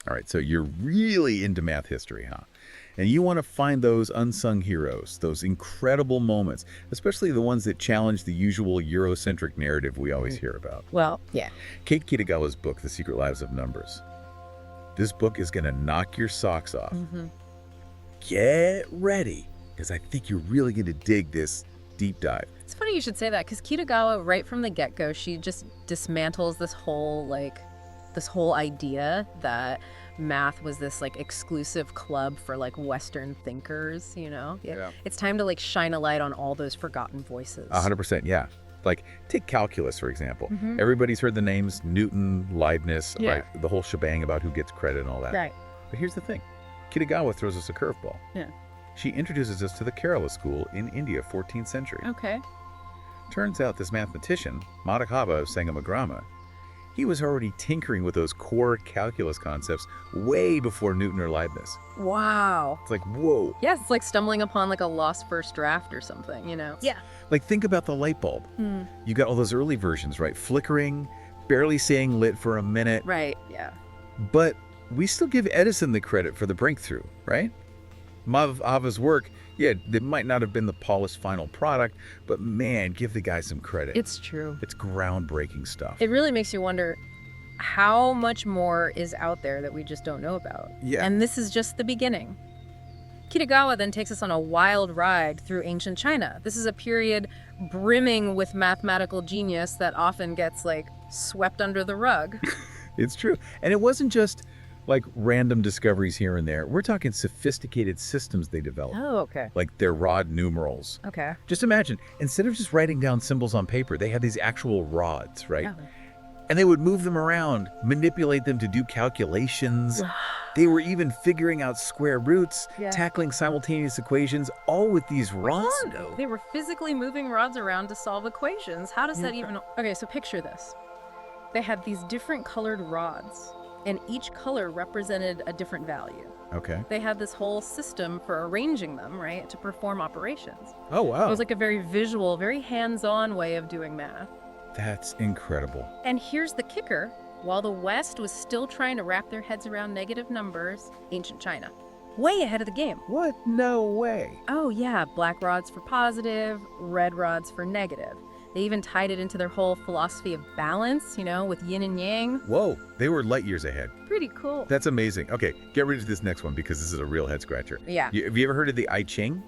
All right, so you're really into math history, huh? And you want to find those unsung heroes, those incredible moments, especially the ones that challenge the usual Eurocentric narrative we always hear about. Well, yeah. Kate Kitagawa's book, The Secret Lives of Numbers. This book is going to knock your socks off. Get ready, because I think you're really going to dig this deep dive. It's funny you should say that, because Kitagawa, right from the get-go, she just dismantles this whole idea that math was this exclusive club for Western thinkers, Yeah. It's time to shine a light on all those forgotten voices. 100%, yeah. Take calculus, for example. Everybody's heard the names Newton, Leibniz, Yeah. right? The whole shebang about who gets credit and all that. Right. But here's the thing. Kitagawa throws us a curveball. Yeah. She introduces us to the Kerala school in India, 14th century. Okay. Turns out this mathematician, Madhava of Sangamagrama, he was already tinkering with those core calculus concepts way before Newton or Leibniz. Wow. It's like, whoa. Yes, it's like stumbling upon a lost first draft or something, Yeah. Think about the light bulb. You got all those early versions, right? Flickering, barely staying lit for a minute. Right, yeah. But we still give Edison the credit for the breakthrough, right? Madhava's work, yeah, it might not have been the polished final product, but man, give the guy some credit. It's true. It's groundbreaking stuff. It really makes you wonder how much more is out there that we just don't know about. Yeah. And this is just the beginning. Kitagawa then takes us on a wild ride through ancient China. This is a period brimming with mathematical genius that often gets swept under the rug. It's true. And it wasn't just random discoveries here and there. We're talking sophisticated systems they developed. Oh, okay. Like their rod numerals. Okay. Just imagine, instead of just writing down symbols on paper, they had these actual rods, right? Yeah. And they would move them around, manipulate them to do calculations. They were even figuring out square roots, Yeah. tackling simultaneous equations, all with these rods. They were physically moving rods around to solve equations. How does that even... Okay, so picture this. They had these different colored rods, and each color represented a different value. Okay. They had this whole system for arranging them, right, to perform operations. Oh, wow. It was a very visual, very hands-on way of doing math. That's incredible. And here's the kicker. While the West was still trying to wrap their heads around negative numbers, ancient China, way ahead of the game. What? No way. Oh yeah, black rods for positive, red rods for negative. They even tied it into their whole philosophy of balance, with yin and yang. Whoa, they were light years ahead. Pretty cool. That's amazing. Okay, get ready for this next one because this is a real head scratcher. Yeah. Have you ever heard of the I Ching?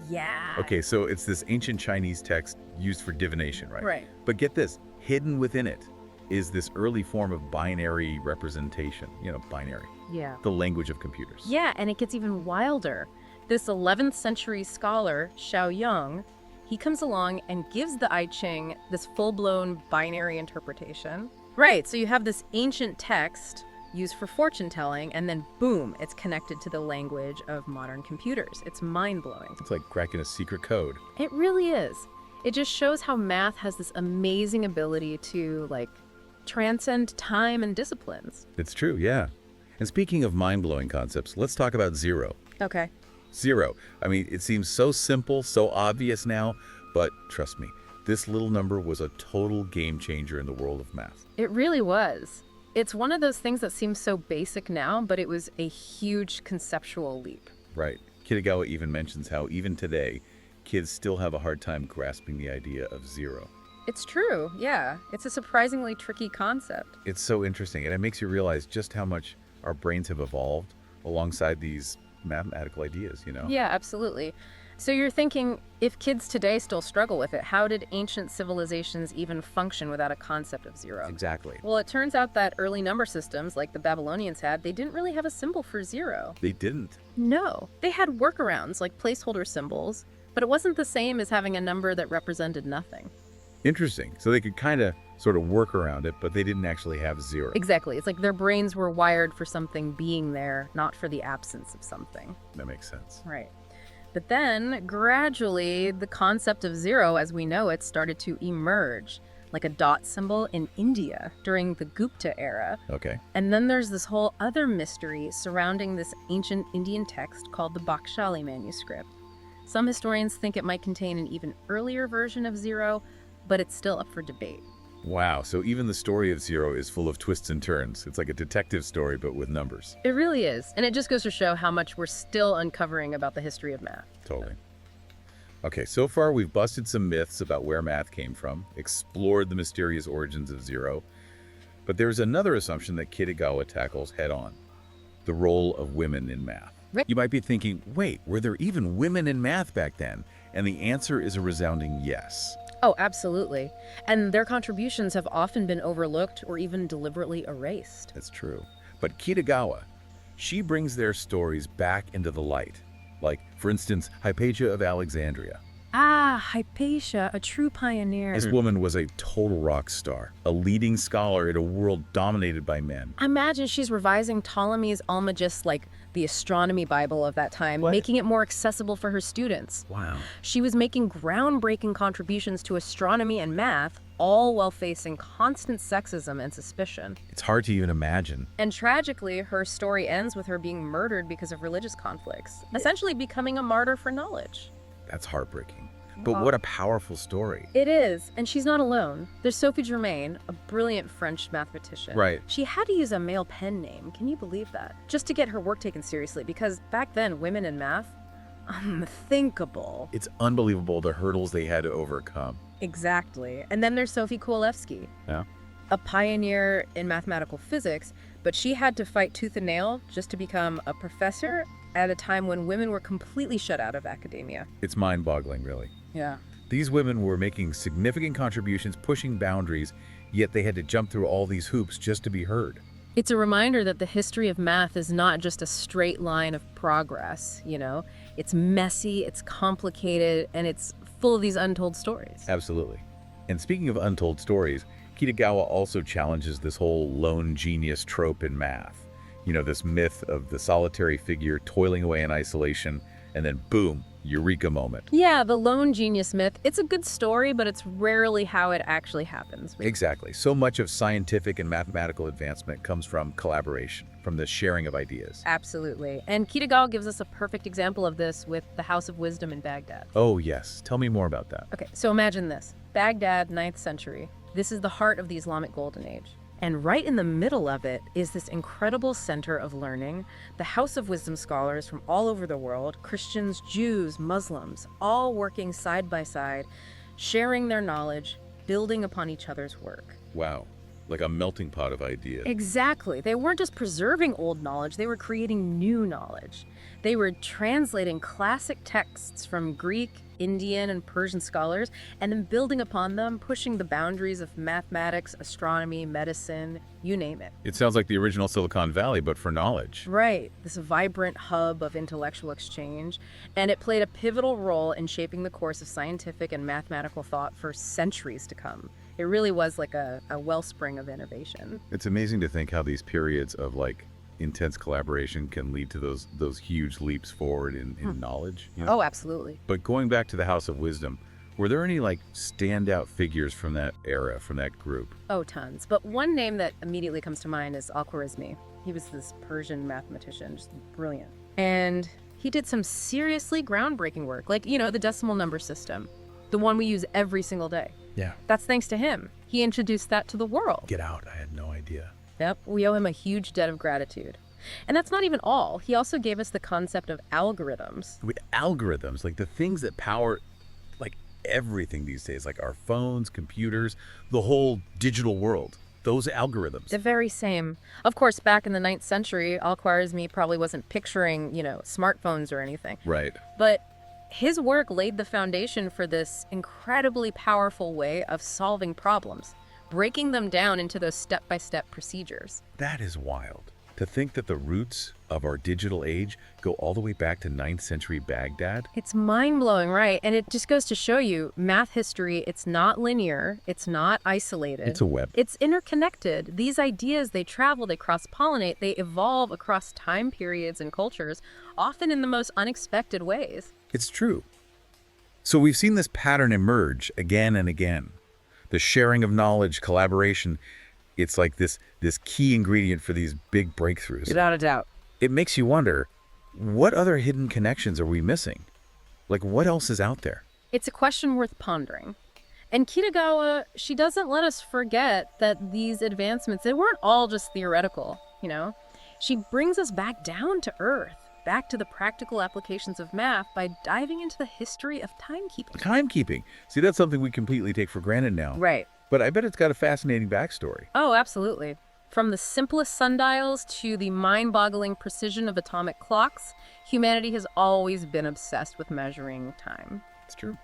Yeah. Okay, so it's this ancient Chinese text used for divination, right? Right. But get this, hidden within it is this early form of binary representation, binary, Yeah. the language of computers. Yeah, and it gets even wilder. This 11th century scholar, Xiao Yang, he comes along and gives the I Ching this full-blown binary interpretation. Right, so you have this ancient text used for fortune telling, and then boom, it's connected to the language of modern computers. It's mind-blowing. It's like cracking a secret code. It really is. It just shows how math has this amazing ability to transcend time and disciplines. It's true, yeah. And speaking of mind-blowing concepts, let's talk about zero. Okay. Zero. I mean, it seems so simple, so obvious now, but trust me, this little number was a total game changer in the world of math. It really was. It's one of those things that seems so basic now, but it was a huge conceptual leap. Right. Kitagawa even mentions how even today, kids still have a hard time grasping the idea of zero. It's true, yeah. It's a surprisingly tricky concept. It's so interesting, and it makes you realize just how much our brains have evolved alongside these mathematical ideas, Yeah, absolutely. So you're thinking, if kids today still struggle with it, how did ancient civilizations even function without a concept of zero? Exactly. Well, it turns out that early number systems, like the Babylonians had, they didn't really have a symbol for zero. They didn't. No. They had workarounds, like placeholder symbols, but it wasn't the same as having a number that represented nothing. Interesting. So they could kind of sort of work around it, but they didn't actually have zero. Exactly. It's like their brains were wired for something being there, not for the absence of something. That makes sense. Right. But then, gradually, the concept of zero as we know it started to emerge, like a dot symbol in India during the Gupta era. Okay. And then there's this whole other mystery surrounding this ancient Indian text called the Bakshali manuscript. Some historians think it might contain an even earlier version of zero, but it's still up for debate. Wow, so even the story of Zero is full of twists and turns. It's like a detective story, but with numbers. It really is. And it just goes to show how much we're still uncovering about the history of math. Totally. Okay, so far we've busted some myths about where math came from, explored the mysterious origins of Zero, but there's another assumption that Kitagawa tackles head-on: the role of women in math. Right. You might be thinking, wait, were there even women in math back then? And the answer is a resounding yes. Oh, absolutely. And their contributions have often been overlooked or even deliberately erased. That's true. But Kitagawa, she brings their stories back into the light. Like, for instance, Hypatia of Alexandria. Ah, Hypatia, a true pioneer. This woman was a total rock star, a leading scholar in a world dominated by men. Imagine she's revising Ptolemy's Almagest, like the astronomy Bible of that time, What? making it more accessible for her students. Wow. She was making groundbreaking contributions to astronomy and math, all while facing constant sexism and suspicion. It's hard to even imagine. And tragically, her story ends with her being murdered because of religious conflicts, essentially becoming a martyr for knowledge. That's heartbreaking. But what a powerful story. It is, and she's not alone. There's Sophie Germain, a brilliant French mathematician. Right. She had to use a male pen name, can you believe that? Just to get her work taken seriously, because back then, women in math, unthinkable. It's unbelievable the hurdles they had to overcome. Exactly. And then there's Sophie Kowalewski, Yeah. a pioneer in mathematical physics, but she had to fight tooth and nail just to become a professor at a time when women were completely shut out of academia. It's mind-boggling, really. Yeah. These women were making significant contributions, pushing boundaries, yet they had to jump through all these hoops just to be heard. It's a reminder that the history of math is not just a straight line of progress, you know? It's messy, it's complicated, and it's full of these untold stories. Absolutely. And speaking of untold stories, Kitagawa also challenges this whole lone genius trope in math. You know, this myth of the solitary figure toiling away in isolation, and then boom, eureka moment. Yeah, the lone genius myth, it's a good story, but it's rarely how it actually happens. Exactly. So much of scientific and mathematical advancement comes from collaboration, from the sharing of ideas. Absolutely. And Kitagawa gives us a perfect example of this with the House of Wisdom in Baghdad. Oh, yes. Tell me more about that. Okay, so imagine this. Baghdad, 9th century. This is the heart of the Islamic Golden Age. And right in the middle of it is this incredible center of learning, the House of Wisdom scholars from all over the world, Christians, Jews, Muslims, all working side by side, sharing their knowledge, building upon each other's work. Wow. Like a melting pot of ideas. Exactly. They weren't just preserving old knowledge, they were creating new knowledge. They were translating classic texts from Greek, Indian, and Persian scholars, and then building upon them, pushing the boundaries of mathematics, astronomy, medicine, you name it. It sounds like the original Silicon Valley, but for knowledge. Right, this vibrant hub of intellectual exchange, and it played a pivotal role in shaping the course of scientific and mathematical thought for centuries to come. It really was like a wellspring of innovation. It's amazing to think how these periods of like intense collaboration can lead to those huge leaps forward in knowledge. You know? Oh, absolutely. But going back to the House of Wisdom, were there any like standout figures from that era, from that group? Oh, tons. But one name that immediately comes to mind is Al-Khwarizmi. He was this Persian mathematician, just brilliant. And he did some seriously groundbreaking work, like, you know, the decimal number system, the one we use every single day. Yeah. That's thanks to him. He introduced that to the world. Get out. I had no idea. Yep, we owe him a huge debt of gratitude. And that's not even all. He also gave us the concept of algorithms. With algorithms, like the things that power like everything these days, like our phones, computers, the whole digital world, those algorithms. The very same. Of course, back in the 9th century, Al-Khwarizmi probably wasn't picturing, you know, smartphones or anything. Right. But his work laid the foundation for this incredibly powerful way of solving problems, breaking them down into those step-by-step procedures. That is wild. To think that the roots of our digital age go all the way back to 9th century Baghdad. It's mind-blowing, right? And it just goes to show you, math history, it's not linear, it's not isolated. It's a web. It's interconnected. These ideas, they travel, they cross-pollinate, they evolve across time periods and cultures, often in the most unexpected ways. It's true. So we've seen this pattern emerge again and again. The sharing of knowledge, collaboration, it's like this key ingredient for these big breakthroughs. Without a doubt. It makes you wonder, what other hidden connections are we missing? Like, what else is out there? It's a question worth pondering. And Kitagawa, she doesn't let us forget that these advancements, they weren't all just theoretical, you know? She brings us back down to earth, back to the practical applications of math by diving into the history of timekeeping. Timekeeping. See, that's something we completely take for granted now. Right. But I bet it's got a fascinating backstory. Oh, absolutely. From the simplest sundials to the mind-boggling precision of atomic clocks, humanity has always been obsessed with measuring time. It's true.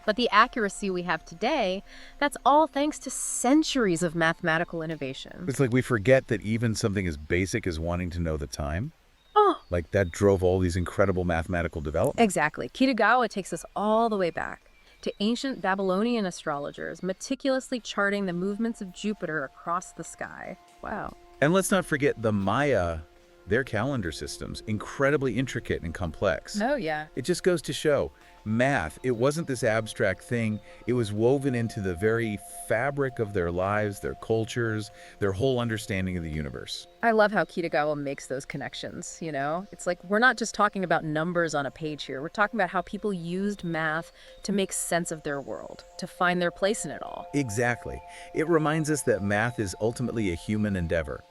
But the accuracy we have today, that's all thanks to centuries of mathematical innovation. It's like we forget that even something as basic as wanting to know the time, Oh, like that drove all these incredible mathematical developments. exactly. Kitagawa takes us all the way back to ancient Babylonian astrologers meticulously charting the movements of Jupiter across the sky. Wow. And let's not forget the Maya, their calendar systems, incredibly intricate and complex. Oh, yeah. It just goes to show, math, it wasn't this abstract thing. It was woven into the very fabric of their lives, their cultures, their whole understanding of the universe. I love how Kitagawa makes those connections, you know? It's like we're not just talking about numbers on a page here. We're talking about how people used math to make sense of their world, to find their place in it all. Exactly. It reminds us that math is ultimately a human endeavor,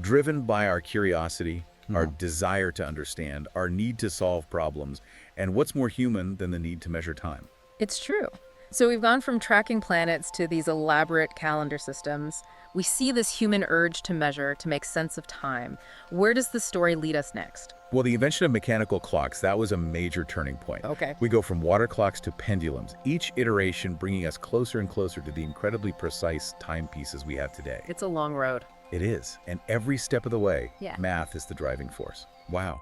driven by our curiosity, our desire to understand, our need to solve problems, and what's more human than the need to measure time? It's true. So we've gone from tracking planets to these elaborate calendar systems. We see this human urge to measure, to make sense of time. Where does the story lead us next? Well, the invention of mechanical clocks, that was a major turning point. Okay. We go from water clocks to pendulums, each iteration bringing us closer and closer to the incredibly precise timepieces we have today. It's a long road. It is, and every step of the way, Yeah. math is the driving force. Wow.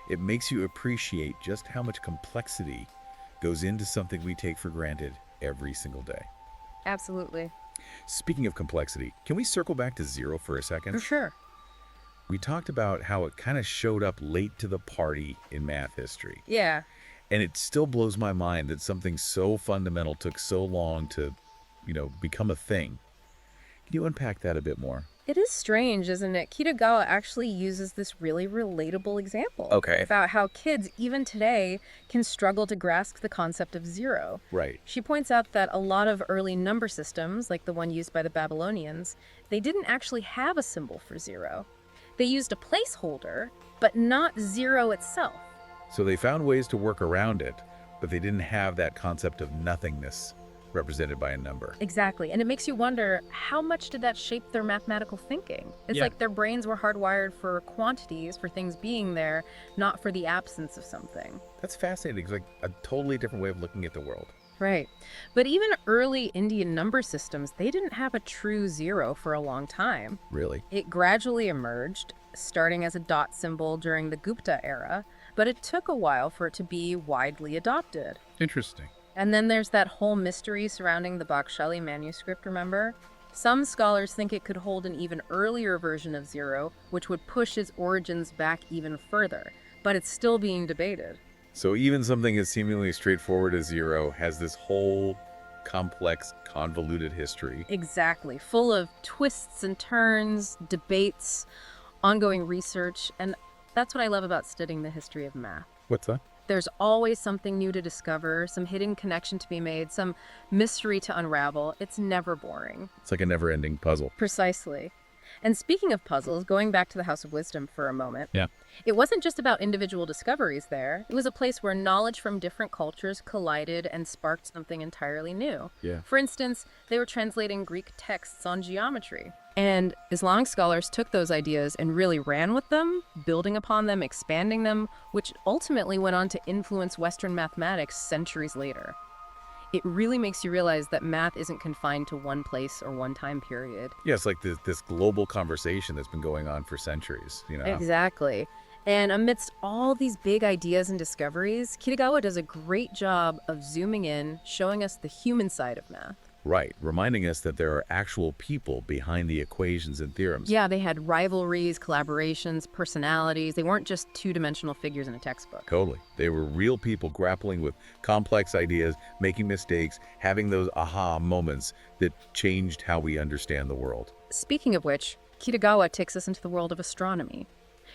It makes you appreciate just how much complexity goes into something we take for granted every single day. Absolutely. Speaking of complexity, can we circle back to zero for a second? For sure. We talked about how it kind of showed up late to the party in math history. Yeah. And it still blows my mind that something so fundamental took so long to, become a thing. Can you unpack that a bit more? It is strange, isn't it? Kitagawa actually uses this really relatable example. Okay. About how kids, even today, can struggle to grasp the concept of zero. Right. She points out that a lot of early number systems, like the one used by the Babylonians, they didn't actually have a symbol for zero. They used a placeholder, but not zero itself. So they found ways to work around it, but they didn't have that concept of nothingness represented by a number. Exactly. And it makes you wonder, how much did that shape their mathematical thinking? It's like their brains were hardwired for quantities, for things being there, not for the absence of something. That's fascinating. It's like a totally different way of looking at the world. Right. But even early Indian number systems, they didn't have a true zero for a long time. Really? It gradually emerged, starting as a dot symbol during the Gupta era, but it took a while for it to be widely adopted. Interesting. And then there's that whole mystery surrounding the Bakhshali manuscript, remember? Some scholars think it could hold an even earlier version of zero, which would push its origins back even further, but it's still being debated. So even something as seemingly straightforward as zero has this whole complex, convoluted history. Exactly, full of twists and turns, debates, ongoing research, and that's what I love about studying the history of math. What's that? There's always something new to discover, some hidden connection to be made, some mystery to unravel. It's never boring. It's like a never-ending puzzle. Precisely. And speaking of puzzles, going back to the House of Wisdom for a moment, Yeah. it wasn't just about individual discoveries there. It was a place where knowledge from different cultures collided and sparked something entirely new. Yeah. For instance, they were translating Greek texts on geometry. And Islamic scholars took those ideas and really ran with them, building upon them, expanding them, which ultimately went on to influence Western mathematics centuries later. It really makes you realize that math isn't confined to one place or one time period. Yeah, it's like this global conversation that's been going on for centuries, Exactly. And amidst all these big ideas and discoveries, Kitagawa does a great job of zooming in, showing us the human side of math. Right, reminding us that there are actual people behind the equations and theorems. Yeah, they had rivalries, collaborations, personalities. They weren't just two-dimensional figures in a textbook. Totally. They were real people grappling with complex ideas, making mistakes, having those aha moments that changed how we understand the world. Speaking of which, Kitagawa takes us into the world of astronomy.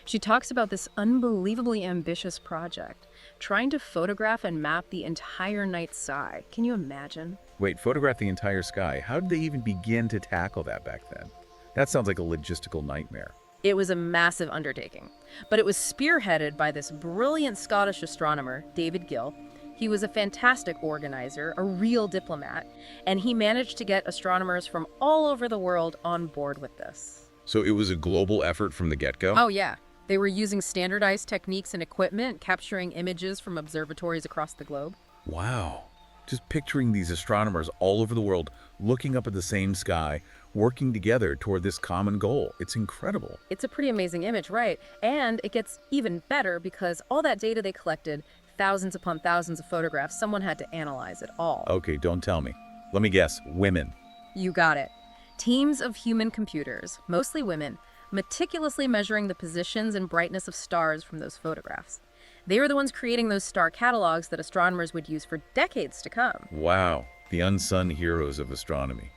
She talks about this unbelievably ambitious project, trying to photograph and map the entire night sky. Can you imagine? Wait, photograph the entire sky. How did they even begin to tackle that back then? That sounds like a logistical nightmare. It was a massive undertaking, but it was spearheaded by this brilliant Scottish astronomer, David Gill. He was a fantastic organizer, a real diplomat, and he managed to get astronomers from all over the world on board with this. So it was a global effort from the get-go? Oh, yeah. They were using standardized techniques and equipment, capturing images from observatories across the globe. Wow. Just picturing these astronomers all over the world looking up at the same sky, working together toward this common goal. It's incredible. It's a pretty amazing image, right? And it gets even better because all that data they collected, thousands upon thousands of photographs, someone had to analyze it all. Okay, don't tell me. Let me guess, women. You got it. Teams of human computers, mostly women, meticulously measuring the positions and brightness of stars from those photographs. They were the ones creating those star catalogs that astronomers would use for decades to come. Wow, the unsung heroes of astronomy.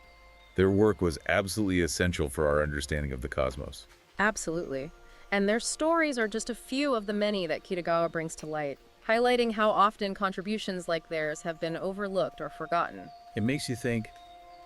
Their work was absolutely essential for our understanding of the cosmos. Absolutely. And their stories are just a few of the many that Kitagawa brings to light, highlighting how often contributions like theirs have been overlooked or forgotten. It makes you think,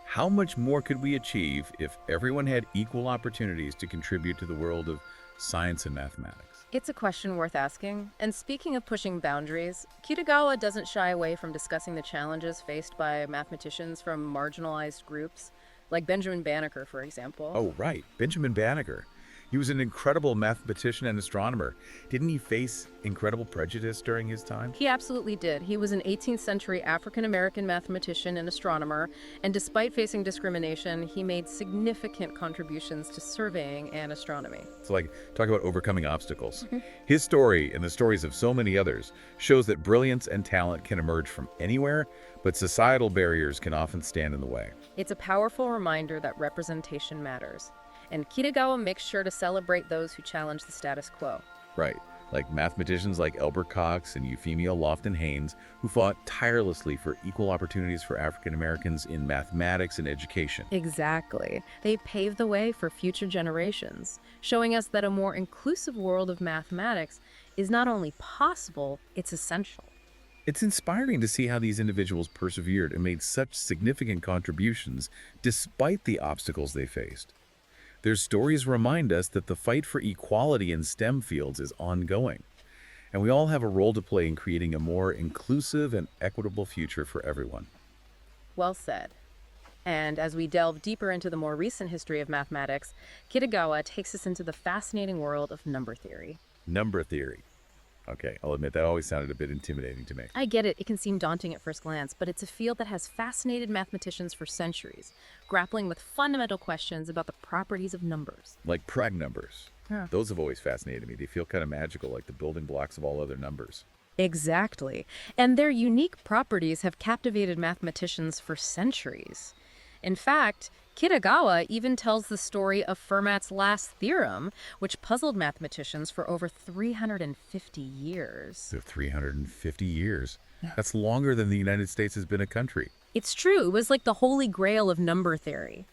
how much more could we achieve if everyone had equal opportunities to contribute to the world of science and mathematics? It's a question worth asking. And speaking of pushing boundaries, Kitagawa doesn't shy away from discussing the challenges faced by mathematicians from marginalized groups, like Benjamin Banneker, for example. Oh, right, Benjamin Banneker. He was an incredible mathematician and astronomer. Didn't he face incredible prejudice during his time? He absolutely did. He was an 18th century African-American mathematician and astronomer, and despite facing discrimination, he made significant contributions to surveying and astronomy. So, talk about overcoming obstacles. His story, and the stories of so many others, shows that brilliance and talent can emerge from anywhere, but societal barriers can often stand in the way. It's a powerful reminder that representation matters. And Kitagawa makes sure to celebrate those who challenge the status quo. Right, like mathematicians like Elbert Cox and Euphemia Lofton-Haynes, who fought tirelessly for equal opportunities for African Americans in mathematics and education. Exactly. They paved the way for future generations, showing us that a more inclusive world of mathematics is not only possible, it's essential. It's inspiring to see how these individuals persevered and made such significant contributions despite the obstacles they faced. Their stories remind us that the fight for equality in STEM fields is ongoing, and we all have a role to play in creating a more inclusive and equitable future for everyone. Well said. And as we delve deeper into the more recent history of mathematics, Kitagawa takes us into the fascinating world of number theory. Number theory. Okay, I'll admit that always sounded a bit intimidating to me. I get it, it can seem daunting at first glance, but it's a field that has fascinated mathematicians for centuries, grappling with fundamental questions about the properties of numbers. Like prime numbers. Yeah. Those have always fascinated me. They feel kind of magical, like the building blocks of all other numbers. Exactly. And their unique properties have captivated mathematicians for centuries. In fact, Kitagawa even tells the story of Fermat's last theorem, which puzzled mathematicians for over 350 years. So 350 years. That's longer than the United States has been a country. It's true. It was like the holy grail of number theory.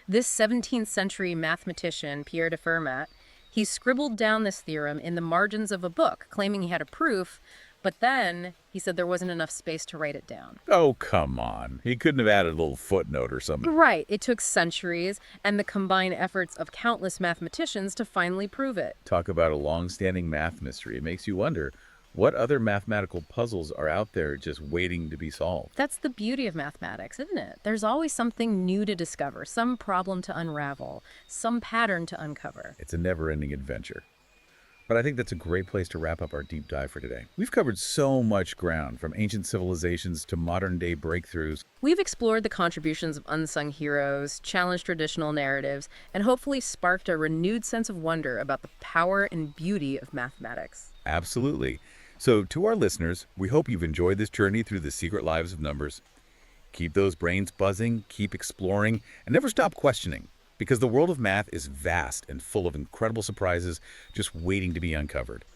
This 17th century mathematician, Pierre de Fermat, he scribbled down this theorem in the margins of a book, claiming he had a proof, but then he said there wasn't enough space to write it down. Oh, come on. He couldn't have added a little footnote or something. Right. It took centuries and the combined efforts of countless mathematicians to finally prove it. Talk about a long-standing math mystery. It makes you wonder, what other mathematical puzzles are out there just waiting to be solved? That's the beauty of mathematics, isn't it? There's always something new to discover, some problem to unravel, some pattern to uncover. It's a never-ending adventure. But I think that's a great place to wrap up our deep dive for today. We've covered so much ground, from ancient civilizations to modern-day breakthroughs. We've explored the contributions of unsung heroes, challenged traditional narratives, and hopefully sparked a renewed sense of wonder about the power and beauty of mathematics. Absolutely. So to our listeners, we hope you've enjoyed this journey through the secret lives of numbers. Keep those brains buzzing, keep exploring, and never stop questioning. Because the world of math is vast and full of incredible surprises just waiting to be uncovered.